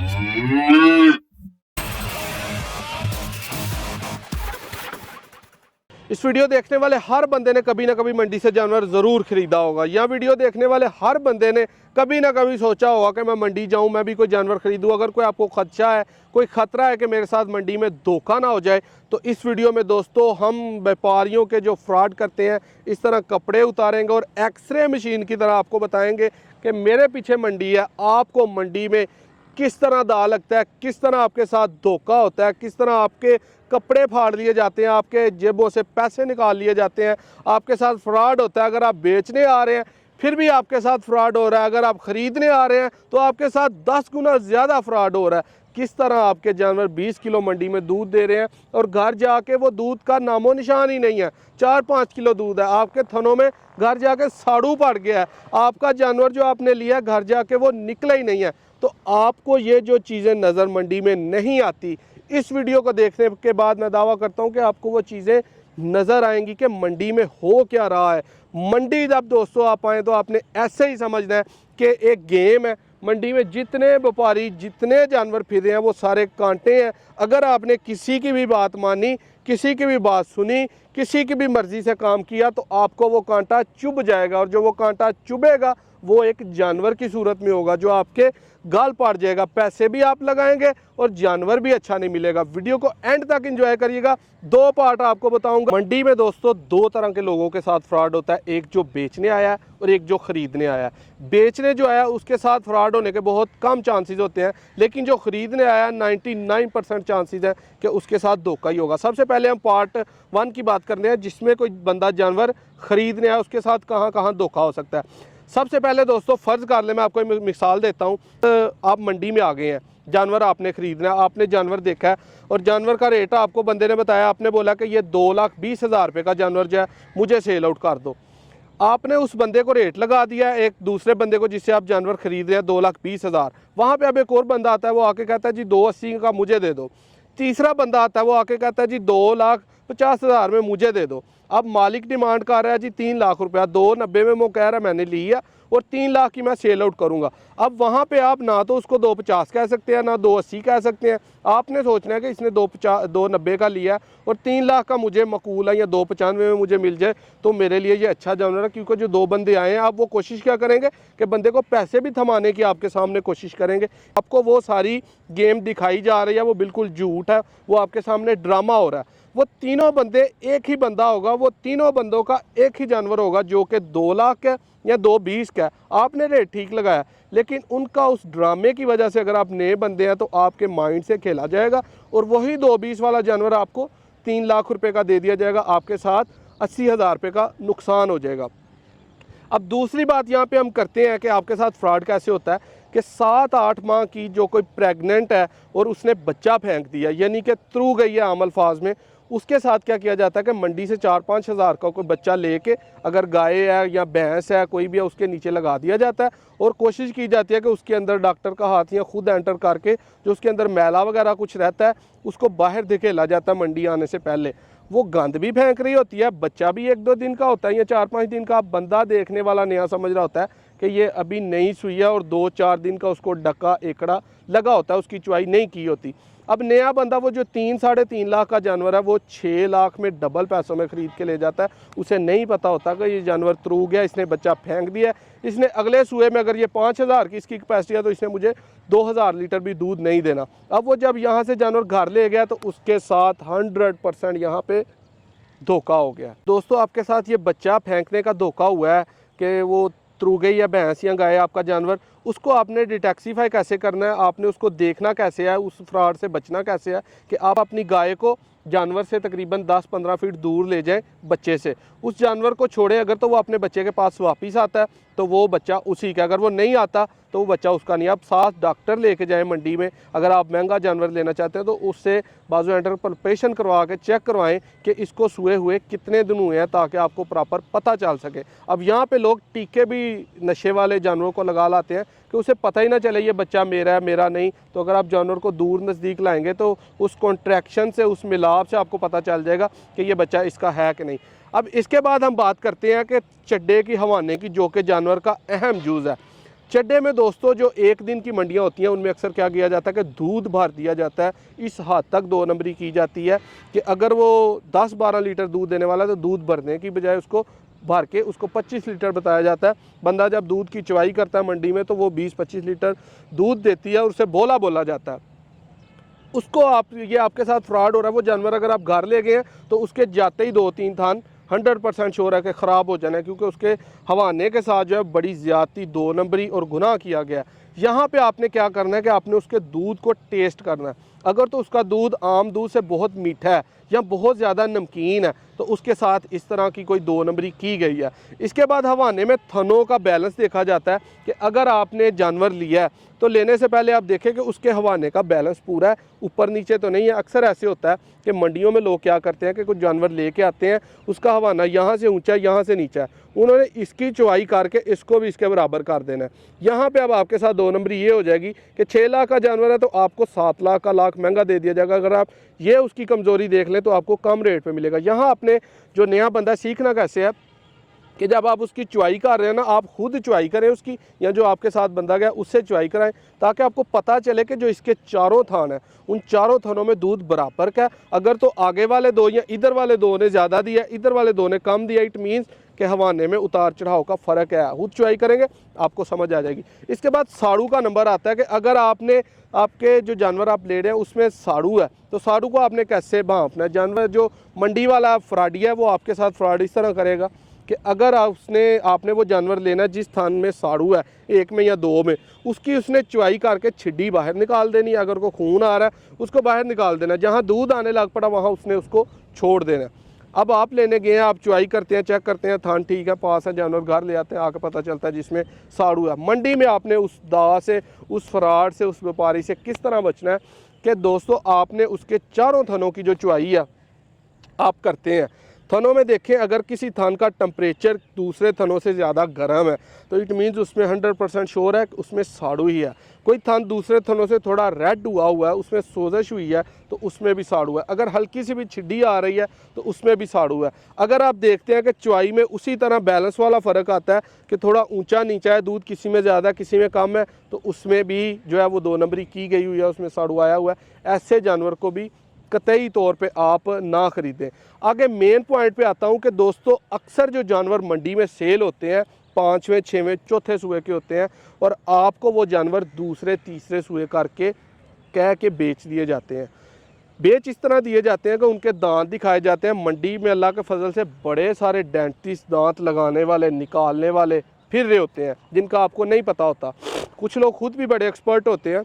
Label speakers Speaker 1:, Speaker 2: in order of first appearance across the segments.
Speaker 1: इस वीडियो देखने वाले हर बंदे ने कभी ना कभी मंडी से जानवर ज़रूर ख़रीदा होगा, या वीडियो देखने वाले हर बंदे ने कभी ना कभी सोचा होगा कि मैं मंडी जाऊं, मैं भी कोई जानवर ख़रीदूं। अगर कोई आपको खदशा है, कोई ख़तरा है कि मेरे साथ मंडी में धोखा ना हो जाए, तो इस वीडियो में दोस्तों हम व्यापारियों के जो फ्रॉड करते हैं इस तरह कपड़े उतारेंगे और एक्सरे मशीन की तरह आपको बताएंगे कि मेरे पीछे मंडी है, आपको मंडी में किस तरह दाव लगता है, किस तरह आपके साथ धोखा होता है, किस तरह आपके कपड़े फाड़ लिए जाते हैं, आपके जेबों से पैसे निकाल लिए जाते हैं, आपके साथ फ्रॉड होता है। अगर आप बेचने आ रहे हैं फिर भी आपके साथ फ्रॉड हो रहा है, अगर आप ख़रीदने आ रहे हैं तो आपके साथ 10 गुना ज़्यादा फ्रॉड हो रहा है। किस तरह आपके जानवर 20 किलो मंडी में दूध दे रहे हैं और घर जाके वो दूध का नामो निशान ही नहीं है, 4-5 किलो दूध है आपके थनों में, घर जाके साड़ू पड़ गया है। आपका जानवर जो आपने लिया घर जाके वो निकला ही नहीं है। तो आपको ये जो चीज़ें नज़र मंडी में नहीं आती, इस वीडियो को देखने के बाद मैं दावा करता हूँ कि आपको वो चीज़ें नज़र आएंगी कि मंडी में हो क्या रहा है। मंडी जब दोस्तों आप आएँ तो आपने ऐसे ही समझना है कि एक गेम है। मंडी में जितने व्यापारी, जितने जानवर फिर रहे हैं वो सारे कांटे हैं। अगर आपने किसी की भी बात मानी, किसी की भी बात सुनी, किसी की भी मर्ज़ी से काम किया तो आपको वो कांटा चुभ जाएगा, और जो वो कांटा चुभेगा वो एक जानवर की सूरत में होगा जो आपके गाल पाट जाएगा। पैसे भी आप लगाएंगे और जानवर भी अच्छा नहीं मिलेगा। वीडियो को एंड तक एंजॉय करिएगा। 2 पार्ट आपको बताऊंगा। मंडी में दोस्तों 2 तरह के लोगों के साथ फ्रॉड होता है, एक जो बेचने आया है और एक जो ख़रीदने आया है। बेचने जो आया उसके साथ फ्रॉड होने के बहुत कम चांसेस होते हैं, लेकिन जो ख़रीदने आया 99% चांसेस है कि उसके साथ धोखा ही होगा। सबसे पहले हम पार्ट 1 की बात करते हैं, जिसमें कोई बंदा जानवर ख़रीदने आया उसके साथ कहाँ कहाँ धोखा हो सकता है। सबसे पहले दोस्तों फ़र्ज़ कर ले, मैं आपको एक मिसाल देता हूँ। आप मंडी में आ गए हैं, जानवर आपने ख़रीदना है, आपने जानवर देखा है और जानवर का रेट आपको बंदे ने बताया, आपने बोला कि ये 2,20,000 रुपये का जानवर जो है मुझे सेल आउट कर दो। आपने उस बंदे को रेट लगा दिया, एक दूसरे बंदे को जिससे आप जानवर ख़रीद रहे हैं 2,20,000। वहाँ पर अब एक और बंदा आता है, वो आके कहता है जी 2,80 का मुझे दे दो। तीसरा बंदा आता है, वो आके कहता है जी 2,50,000 में मुझे दे दो। अब मालिक डिमांड कर रहा है जी 3 लाख रुपया, 2,90 में वो कह रहा है मैंने लिया और 3 लाख की मैं सेल आउट करूंगा। अब वहाँ पे आप ना तो उसको 2,50 कह सकते हैं, ना 2,80 कह सकते हैं। आपने सोचना है कि इसने 2,90 का लिया और 3 लाख का मुझे मकूल है या 2,95 में मुझे मिल जाए तो मेरे लिए ये अच्छा जानवर है। क्योंकि जो 2 बंदे आए हैं, आप वो कोशिश क्या करेंगे कि बंदे को पैसे भी थमाने की आपके सामने कोशिश करेंगे। आपको वो सारी गेम दिखाई जा रही है, वो बिल्कुल झूठ है, वो आपके सामने ड्रामा हो रहा है। वो तीनों बंदे एक ही बंदा होगा, वो तीनों बंदों का एक ही जानवर होगा जो कि 2 लाख का या 2,20 का। आपने रेट ठीक लगाया, लेकिन उनका उस ड्रामे की वजह से अगर आप नए बंदे हैं तो आपके माइंड से खेला जाएगा और वही 2,20 वाला जानवर आपको 3 लाख रुपए का दे दिया जाएगा। आपके साथ 80,000 रुपये का नुकसान हो जाएगा। अब दूसरी बात यहाँ पे हम करते हैं कि आपके साथ फ्रॉड कैसे होता है कि 7-8 माह की जो कोई प्रेग्नेंट है और उसने बच्चा फेंक दिया, यानी कि थ्रू गई है आम अल्फाज में, उसके साथ क्या किया जाता है कि मंडी से 4-5 हज़ार का कोई बच्चा लेके, अगर गाय है या भैंस है कोई भी है, उसके नीचे लगा दिया जाता है और कोशिश की जाती है कि उसके अंदर डॉक्टर का हाथ या खुद एंटर करके जो उसके अंदर मैला वगैरह कुछ रहता है उसको बाहर धकेला जाता है मंडी आने से पहले। वो गंद भी फेंक रही होती है, बच्चा भी 1-2 दिन का होता है या 4-5 दिन का। बंदा देखने वाला नया समझ रहा होता है कि ये अभी नई सुई है और 2-4 दिन का उसको डक्का एकड़ा लगा होता है, उसकी चुवाई नहीं की होती। अब नया बंदा वो जो 3-3.5 लाख का जानवर है वो 6 लाख में डबल पैसों में ख़रीद के ले जाता है। उसे नहीं पता होता कि ये जानवर थ्रू गया, इसने बच्चा फेंक दिया, इसने अगले सूए में अगर ये 5,000 की इसकी कैपेसिटी है तो इसने मुझे 2,000 लीटर भी दूध नहीं देना। अब वो जब यहाँ से जानवर घर ले गया तो उसके साथ 100% यहाँ पे धोखा हो गया। दोस्तों आपके साथ ये बच्चा फेंकने का धोखा हुआ है कि वो थ्रू गई या भैंस या गाय आपका जानवर, उसको आपने डिटॉक्सिफाई कैसे करना है, आपने उसको देखना कैसे है, उस फ्रॉड से बचना कैसे है कि आप अपनी गाय को जानवर से तकरीबन 10-15 फीट दूर ले जाएं बच्चे से। उस जानवर को छोड़ें, अगर तो वो अपने बच्चे के पास वापस आता है तो वो बच्चा उसी का, अगर वो नहीं आता तो वो बच्चा उसका नहीं। आप साथ डॉक्टर लेके जाएं मंडी में, अगर आप महंगा जानवर लेना चाहते हैं तो उससे बाजू एंटर पल्पेशन करवा के चेक करवाएं कि इसको सूए हुए कितने दिन हुए हैं, ताकि आपको प्रॉपर पता चल सके। अब यहाँ पे लोग टीके भी नशे वाले जानवरों को लगा लाते हैं कि उसे पता ही ना चले ये बच्चा मेरा है मेरा नहीं। तो अगर आप जानवर को दूर नज़दीक लाएंगे तो उस कॉन्ट्रैक्शन से, उस मिलाप से आपको पता चल जाएगा कि ये बच्चा इसका है कि नहीं। अब इसके बाद हम बात करते हैं कि चड्डे की हवाने की, जो कि जानवर का अहम जूज़ है। चड्डे में दोस्तों जो एक दिन की मंडियां होती हैं उनमें अक्सर क्या किया जाता है कि दूध भर दिया जाता है। इस हद तक 2 नंबरी की जाती है कि अगर वो 10-12 लीटर दूध देने वाला है तो दूध भरने की बजाय उसको भर के उसको 25 लीटर बताया जाता है। बंदा जब दूध की चुवाई करता है मंडी में तो वो 20-25 लीटर दूध देती है और उसे बोला बोला जाता है। उसको आप ये आपके साथ फ्रॉड हो रहा है। वो जानवर अगर आप घर ले गए हैं तो उसके जाते ही 2-3 थान 100% श्योर है कि ख़राब हो जाना है, क्योंकि उसके हवाने के साथ जो है बड़ी ज़्यादती 2 नंबरी और गुनाह किया गया है। यहाँ पे आपने क्या करना है कि आपने उसके दूध को टेस्ट करना है। अगर तो उसका दूध आम दूध से बहुत मीठा है या बहुत ज़्यादा नमकीन है तो उसके साथ इस तरह की कोई 2 नंबरी की गई है। इसके बाद हवाने में थनों का बैलेंस देखा जाता है कि अगर आपने जानवर लिया है तो लेने से पहले आप देखें कि उसके हवाने का बैलेंस पूरा है, ऊपर नीचे तो नहीं है। अक्सर ऐसे होता है कि मंडियों में लोग क्या करते हैं कि कुछ जानवर लेके आते हैं, उसका हवाना यहाँ से ऊंचा है यहाँ से नीचा है, उन्होंने इसकी चुवाई करके इसको भी इसके बराबर कर देना है। यहाँ पे अब आपके साथ 2 नंबरी ये हो जाएगी कि 6 लाख का जानवर है तो आपको 7 लाख का लाख महंगा दे दिया जाएगा। अगर आप ये उसकी कमज़ोरी देख लें तो आपको कम रेट पे मिलेगा। यहाँ आपने जो नया बंदा सीखना कैसे है कि जब आप उसकी चुवाई कर रहे हैं ना, आप खुद चुवाई करें उसकी, या जो आपके साथ बंदा गया उससे चुवाई कराएं, ताकि आपको पता चले कि जो इसके चारों थान हैं उन चारों थानों में दूध बराबर का है। अगर तो आगे वाले 2 या इधर वाले 2 ने ज़्यादा दिया, इधर वाले 2 ने कम दिया, इट मीन्स के हवाने में उतार चढ़ाव का फ़र्क है। खुद चुवाई करेंगे आपको समझ आ जाएगी। इसके बाद साड़ू का नंबर आता है कि अगर आपने आपके जो जानवर आप ले रहे हैं उसमें साड़ू है तो साड़ू को आपने कैसे भांपना है। जानवर जो मंडी वाला फ्रॉडी है वो आपके साथ फ्रॉड इस तरह करेगा कि अगर आपने वो जानवर लेना जिस थान में साड़ू है, 1 में या 2 में, उसने चुवाई करके छिड्डी बाहर निकाल देनी है। अगर को खून आ रहा है उसको बाहर निकाल देना, जहाँ दूध आने लग पड़ा वहाँ उसने उसको छोड़ देना। अब आप लेने गए हैं, आप चुवाई करते हैं, चेक करते हैं थान ठीक है, पास है, जानवर घर ले आते हैं, आके पता चलता है जिसमें साड़ू है। मंडी में आपने उस दावा से, उस फ्रॉड से, उस व्यापारी से किस तरह बचना है कि दोस्तों आपने उसके चारों थनों की जो चुवाई है आप करते हैं। थनों में देखें, अगर किसी थान का टेम्परेचर दूसरे थनों से ज़्यादा गर्म है तो इट मीन्स उसमें 100% श्योर है कि उसमें साड़ू ही है। कोई थान दूसरे थनों से थोड़ा रेड हुआ है, उसमें सोजश हुई है तो उसमें भी साड़ू है। अगर हल्की सी भी छिड्डी आ रही है तो उसमें भी साड़ू है। अगर आप देखते हैं कि चुवाई में उसी तरह बैलेंस वाला फ़र्क आता है कि थोड़ा ऊंचा नीचा है, दूध किसी में ज़्यादा किसी में कम है, तो उसमें भी जो है वो 2 नंबरी की गई हुई है, उसमें साड़ू आया हुआ है। ऐसे जानवर को भी कतई तौर पे आप ना ख़रीदें। आगे मेन पॉइंट पे आता हूँ कि दोस्तों अक्सर जो जानवर मंडी में सेल होते हैं 5वें 6वें चौथे सूए के होते हैं और आपको वो जानवर दूसरे तीसरे सूए करके कह के बेच दिए जाते हैं। बेच इस तरह दिए जाते हैं कि उनके दांत दिखाए जाते हैं। मंडी में अल्लाह के फजल से बड़े सारे डेंटिस्ट दांत लगाने वाले, निकालने वाले फिर रहे होते हैं जिनका आपको नहीं पता होता। कुछ लोग खुद भी बड़े एक्सपर्ट होते हैं।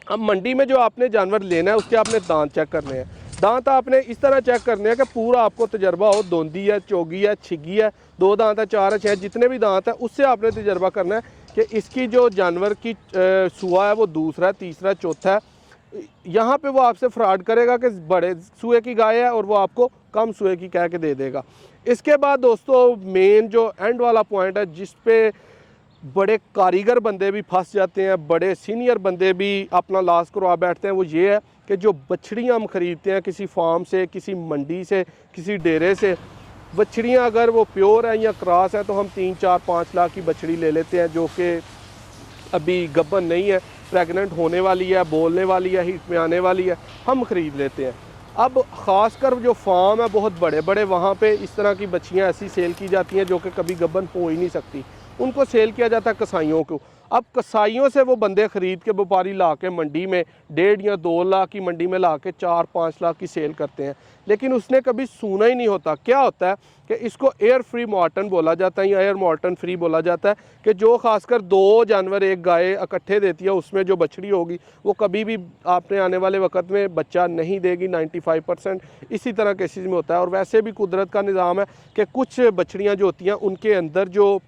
Speaker 1: अब मंडी में जो आपने जानवर लेना है उसके आपने दांत चेक करने हैं। दांत आपने इस तरह चेक करने हैं कि पूरा आपको तजर्बा हो, दोंदी है, चोगी है, छिगी है, 2 दांत है, 4 है, 6, जितने भी दांत है उससे आपने तजर्बा करना है कि इसकी जो जानवर की सुआ है वो दूसरा, तीसरा, चौथा है। यहाँ पे वो आपसे फ्रॉड करेगा कि बड़े सूए की गाय है और वो आपको कम सूए की कह के दे देगा। इसके बाद दोस्तों मेन जो एंड वाला पॉइंट है जिस पे बड़े कारीगर बंदे भी फंस जाते हैं, बड़े सीनियर बंदे भी अपना लॉस करवा बैठते हैं, वो ये है कि जो बछड़ियाँ हम ख़रीदते हैं किसी फार्म से, किसी मंडी से, किसी डेरे से, बछड़ियाँ अगर वो प्योर हैं या क्रॉस हैं तो हम 3-4-5 लाख की बछड़ी ले लेते हैं जो कि अभी गब्बन नहीं है, प्रेग्नेंट होने वाली है, बोलने वाली है, हीट में आने वाली है, हम ख़रीद लेते हैं। अब ख़ासकर जो फार्म है बहुत बड़े बड़े, वहाँ पे इस तरह की बच्चियाँ ऐसी सेल की जाती हैं जो कि कभी गब्बन हो ही नहीं सकती, उनको सेल किया जाता है कसाईयों को। अब कसाईयों से वो बंदे ख़रीद के व्यापारी ला के मंडी में 1.5 या 2 लाख की मंडी में ला के 4-5 लाख की सेल करते हैं, लेकिन उसने कभी सुना ही नहीं होता। क्या होता है कि इसको एयर फ्री मॉर्टन बोला जाता है या एयर मॉर्टन फ्री बोला जाता है कि जो खासकर 2 जानवर एक गाय इकट्ठे देती है उसमें जो बछड़ी होगी वो कभी भी आपने आने वाले वक्त में बच्चा नहीं देगी। 95% इसी तरह केसेस में होता है। और वैसे भी कुदरत का निज़ाम है कि कुछ बछड़ियाँ जो होती हैं उनके अंदर जो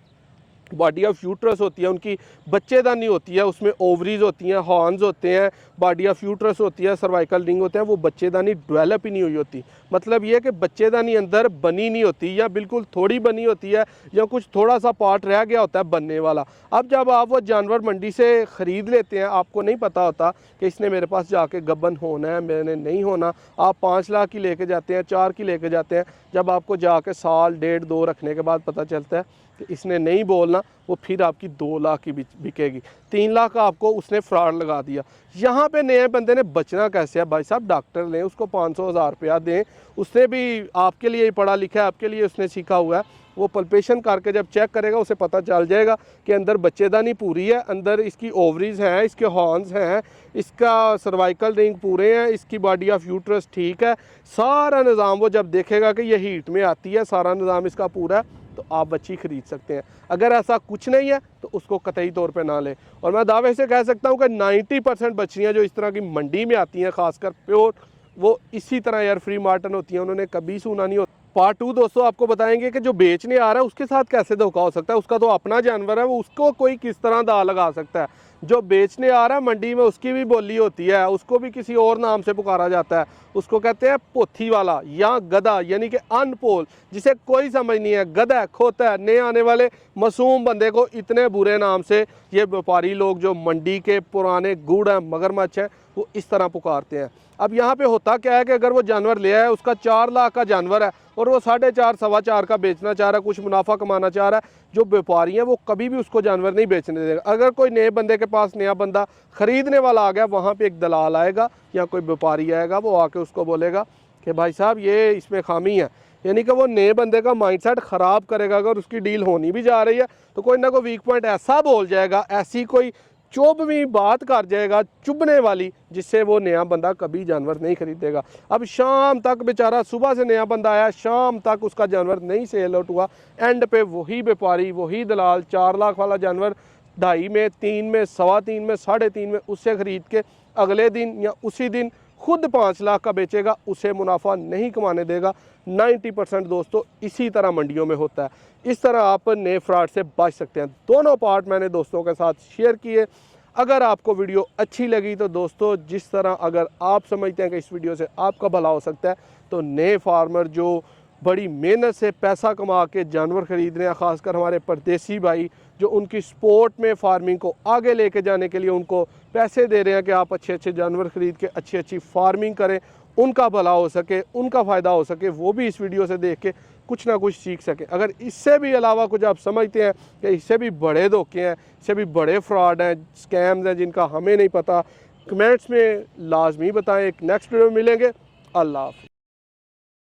Speaker 1: बॉडी ऑफ यूट्रस होती है, उनकी बच्चेदानी होती है, उसमें ओवरीज होती हैं, हॉर्न्स होते हैं, बॉडी ऑफ यूट्रस होती है, सर्वाइकल रिंग होते हैं, वो बच्चेदानी डेवलप ही नहीं हुई होती। मतलब ये कि बच्चेदानी अंदर बनी नहीं होती या बिल्कुल थोड़ी बनी होती है या कुछ थोड़ा सा पार्ट रह गया होता है बनने वाला। अब जब आप वो जानवर मंडी से ख़रीद लेते हैं, आपको नहीं पता होता कि इसने मेरे पास जाके गब्बन होना है, मैंने नहीं होना। आप 5 लाख की लेके जाते हैं, 4 की लेके जाते हैं, जब आपको जाके साल 1.5-2 रखने के बाद पता चलता है कि इसने नहीं बोलना, वो फिर आपकी 2 लाख की बिकेगी। 3 लाख का आपको उसने फ्रॉड लगा दिया। यहाँ पे नए बंदे ने बचना कैसे है भाई साहब? डॉक्टर लें, उसको 500-1000 रुपया दें, उसने भी आपके लिए ही पढ़ा लिखा है, आपके लिए उसने सीखा हुआ है। वो पल्पेशन करके जब चेक करेगा उसे पता चल जाएगा कि अंदर बच्चेदानी पूरी है, अंदर इसकी ओवरीज हैं, इसके हॉर्न्स हैं, इसका सर्वाइकल रिंग पूरे हैं, इसकी बॉडी ऑफ यूट्रस ठीक है, सारा निज़ाम वो जब देखेगा कि ये हीट में आती है, सारा निज़ाम इसका पूरा है, तो आप बच्ची ख़रीद सकते हैं। अगर ऐसा कुछ नहीं है तो उसको कतई तौर पे ना लें। और मैं दावे से कह सकता हूँ कि 90% बच्चियाँ जो इस तरह की मंडी में आती हैं, खासकर प्योर, वो इसी तरह यार फ्री मार्टन होती हैं, उन्होंने कभी सूना नहीं होता। पार्ट 2 दोस्तों आपको बताएंगे कि जो बेचने आ रहा है उसके साथ कैसे धोखा हो सकता है। उसका तो अपना जानवर है, वो उसको कोई किस तरह दाव लगा सकता है। जो बेचने आ रहा है मंडी में उसकी भी बोली होती है, उसको भी किसी और नाम से पुकारा जाता है, उसको कहते हैं पोथी वाला या गधा, यानी कि अनपोल, जिसे कोई समझ नहीं है, गधा खोता है। नए आने वाले मासूम बंदे को इतने बुरे नाम से ये व्यापारी लोग जो मंडी के पुराने गुड़ हैं, मगरमच्छ हैं, वो इस तरह पुकारते हैं। अब यहाँ पे होता क्या है कि अगर वो जानवर ले आया, उसका 4 लाख का जानवर है और वो 4.5 सवा 4 का बेचना चाह रहा है, कुछ मुनाफा कमाना चाह रहा है, जो व्यापारी हैं वो कभी भी उसको जानवर नहीं बेचने देगा। अगर कोई नए बंदे के पास नया बंदा खरीदने वाला आ गया, वहाँ पे एक दलाल आएगा या कोई व्यापारी आएगा, वो आके उसको बोलेगा कि भाई साहब ये इसमें खामी है, यानी कि वो नए बंदे का माइंडसेट ख़राब करेगा। अगर उसकी डील होनी भी जा रही है तो कोई ना कोई वीक पॉइंट ऐसा बोल जाएगा, ऐसी कोई चुभवी बात कर जाएगा, चुभने वाली, जिससे वो नया बंदा कभी जानवर नहीं खरीदेगा। अब शाम तक बेचारा, सुबह से नया बंदा आया, शाम तक उसका जानवर नहीं सेल आउट हुआ, एंड पे वही व्यापारी, वही दलाल 4 लाख वाला जानवर 2.5 में, 3 में, सवा 3 में, 3.5 में उससे ख़रीद के अगले दिन या उसी दिन खुद 5 लाख का बेचेगा, उसे मुनाफा नहीं कमाने देगा। 90% दोस्तों इसी तरह मंडियों में होता है। इस तरह आप नए फ्रॉड से बच सकते हैं। दोनों पार्ट मैंने दोस्तों के साथ शेयर किए। अगर आपको वीडियो अच्छी लगी तो दोस्तों, जिस तरह अगर आप समझते हैं कि इस वीडियो से आपका भला हो सकता है, तो नए फार्मर जो बड़ी मेहनत से पैसा कमा के जानवर ख़रीद रहे हैं, ख़ासकर हमारे परदेसी भाई जो उनकी स्पोर्ट में फार्मिंग को आगे लेके जाने के लिए उनको पैसे दे रहे हैं कि आप अच्छे अच्छे जानवर ख़रीद के अच्छी अच्छी फार्मिंग करें, उनका भला हो सके, उनका फ़ायदा हो सके, वो भी इस वीडियो से देख के कुछ ना कुछ सीख सके। अगर इससे भी अलावा कुछ आप समझते हैं कि इससे भी बड़े धोखे हैं, इससे भी बड़े फ्रॉड हैं, स्कैम्स हैं जिनका हमें नहीं पता, कमेंट्स में लाजमी बताएं। एक नेक्स्ट वीडियो में मिलेंगे। अल्लाह हाफ़िज़।